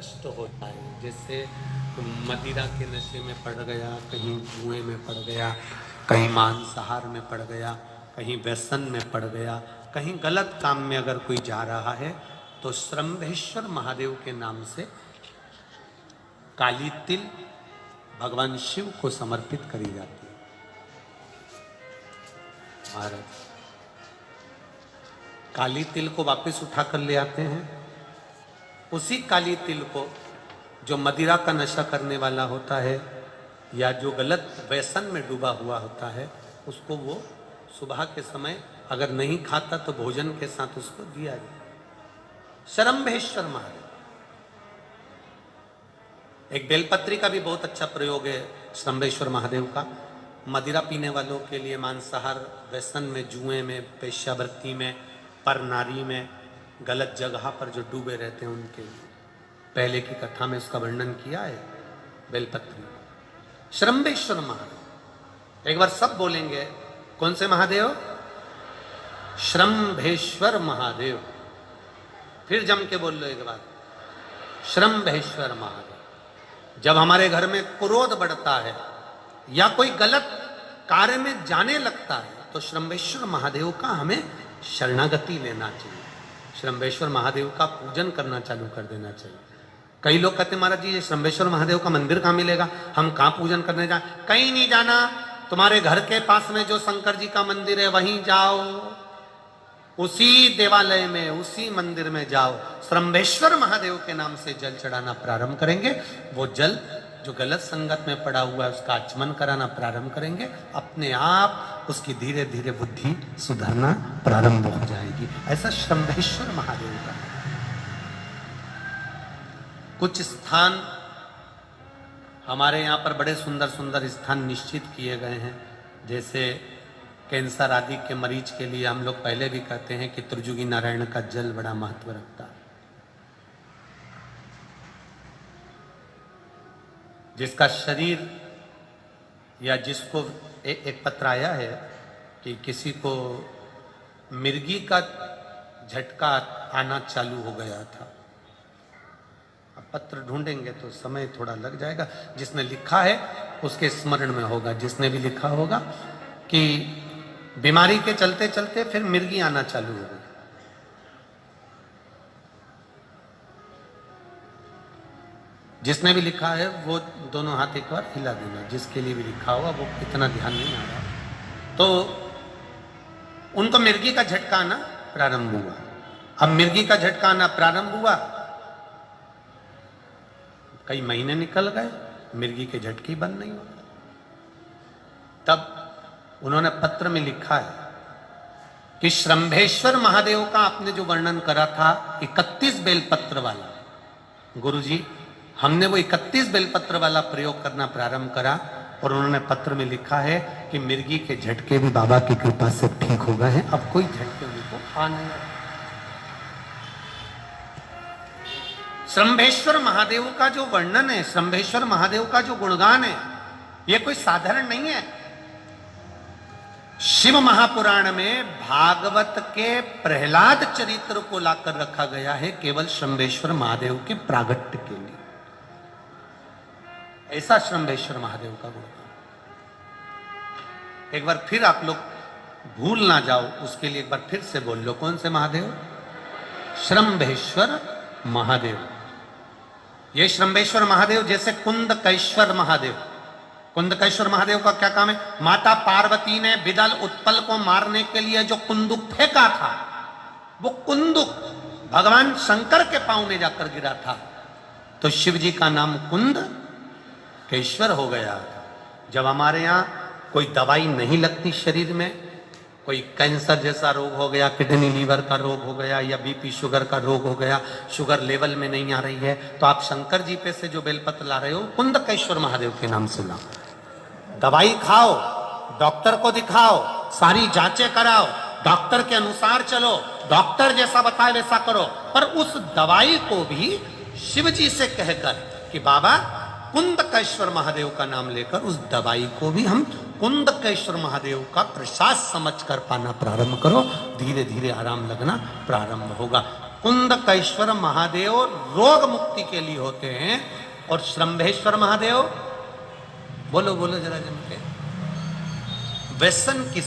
कष्ट होता है। जैसे मदिरा के नशे में पड़ गया, कहीं जुए में पड़ गया, कहीं मांसाहार में पड़ गया, कहीं व्यसन में पड़ गया, कहीं गलत काम में अगर कोई जा रहा है तो श्रम्भेश्वर महादेव के नाम से काली तिल भगवान शिव को समर्पित करी जाती है। महाराज काली तिल को वापस उठा कर ले आते हैं। उसी काली तिल को जो मदिरा का नशा करने वाला होता है या जो गलत व्यसन में डूबा हुआ होता है, उसको वो सुबह के समय अगर नहीं खाता तो भोजन के साथ उसको दिया जाए। श्रम्भेश्वर महादेव। एक बेलपत्री का भी बहुत अच्छा प्रयोग है श्रम्भेश्वर महादेव का। मदिरा पीने वालों के लिए, मांसाहार व्यसन में, जुए में, पेशावृत्ति में, पर नारी में, गलत जगह पर जो डूबे रहते हैं उनके लिए पहले की कथा में उसका वर्णन किया है बेलपत्री। श्रम्भेश्वर महादेव। एक बार सब बोलेंगे, कौन से महादेव? श्रम्भेश्वर महादेव। फिर जम के बोल लो एक बार, श्रम्भेश्वर महादेव। जब हमारे घर में क्रोध बढ़ता है या कोई गलत कार्य में जाने लगता है तो श्रम्भेश्वर महादेव का हमें शरणागति लेना चाहिए। श्रम्भेश्वर महादेव का पूजन करना चालू कर देना चाहिए। कई लोग कहते महाराज जी ये श्रम्भेश्वर महादेव का मंदिर कहाँ मिलेगा, हम कहाँ पूजन करने जाए? कहीं नहीं जाना, तुम्हारे घर के पास में जो शंकर जी का मंदिर है वहीं जाओ, उसी देवालय में, उसी मंदिर में जाओ। श्रम्भेश्वर महादेव के नाम से जल चढ़ाना प्रारंभ करेंगे। वो जल जो गलत संगत में पड़ा हुआ है उसका आचमन कराना प्रारंभ करेंगे। अपने आप उसकी धीरे धीरे बुद्धि सुधरना प्रारंभ हो जाएगी। ऐसा श्रम्भेश्वर महादेव का। कुछ स्थान हमारे यहाँ पर बड़े सुंदर सुंदर स्थान निश्चित किए गए हैं। जैसे कैंसर आदि के मरीज के लिए हम लोग पहले भी कहते हैं कि त्रिजुगी नारायण का जल बड़ा महत्व रखता है। जिसका शरीर या जिसको एक पत्र आया है कि किसी को मिर्गी का झटका आना चालू हो गया था। अब पत्र ढूंढेंगे तो समय थोड़ा लग जाएगा। जिसने लिखा है उसके स्मरण में होगा। जिसने भी लिखा होगा कि बीमारी के चलते चलते फिर मिर्गी आना चालू हो गई। जिसने भी लिखा है वो दोनों हाथ एक बार हिला देना। जिसके लिए भी लिखा हुआ वो इतना ध्यान नहीं आ रहा। तो उनको मिर्गी का झटका आना प्रारंभ हुआ। अब मिर्गी का झटका आना प्रारंभ हुआ, कई महीने निकल गए, मिर्गी के झटके बंद नहीं हुए। तब उन्होंने पत्र में लिखा है कि श्रम्भेश्वर महादेव का आपने जो वर्णन करा था 31 बेलपत्र वाला, गुरुजी हमने वो 31 बेलपत्र वाला प्रयोग करना प्रारंभ करा और उन्होंने पत्र में लिखा है कि मिर्गी के झटके भी बाबा की कृपा से ठीक हो गए हैं। अब कोई झटके उनको आ नहीं। श्रम्भेश्वर महादेव का जो वर्णन है, श्रम्भेश्वर महादेव का जो गुणगान है, यह कोई साधारण नहीं है। शिव महापुराण में भागवत के प्रहलाद चरित्र को लाकर रखा गया है केवल श्रम्भेश्वर महादेव के प्रागट्य के लिए। ऐसा श्रम्भेश्वर महादेव का गुणगान। एक बार फिर आप लोग भूल ना जाओ उसके लिए एक बार फिर से बोल लो, कौन से महादेव? श्रम्भेश्वर महादेव। ये श्रम्भेश्वर महादेव जैसे कुंदकेश्वर महादेव। कुंदकेश्वर महादेव का क्या काम है? माता पार्वती ने बिदल उत्पल को मारने के लिए जो कुंदुक फेंका था, वो कुंदुक भगवान शंकर के पांव में जाकर गिरा था। तो शिव जी का नाम कुंदकेश्वर हो गया। जब हमारे यहाँ कोई दवाई नहीं लगती शरीर में, कोई कैंसर जैसा रोग हो गया, किडनी लीवर का रोग हो गया या बीपी शुगर का रोग हो गया, शुगर लेवल में नहीं आ रही है, तो आप शंकर जी पे से जो बेलपत्र ला रहे हो कुंदकेश्वर महादेव के नाम से लाओ। दवाई खाओ, डॉक्टर को दिखाओ, सारी जांचें कराओ, डॉक्टर के अनुसार चलो, डॉक्टर जैसा बताए वैसा करो, पर उस दवाई को भी शिव जी से कहकर कि बाबा कुंदकेश्वर महादेव का नाम लेकर उस दवाई को भी हम कुंदकेश्वर महादेव का प्रसाद समझ कर पाना प्रारंभ करो। धीरे धीरे आराम लगना प्रारंभ होगा। कुंदकेश्वर महादेव रोग मुक्ति के लिए होते हैं, और श्रम्भेश्वर महादेव, बोलो बोलो जरा जम के, व्यसन की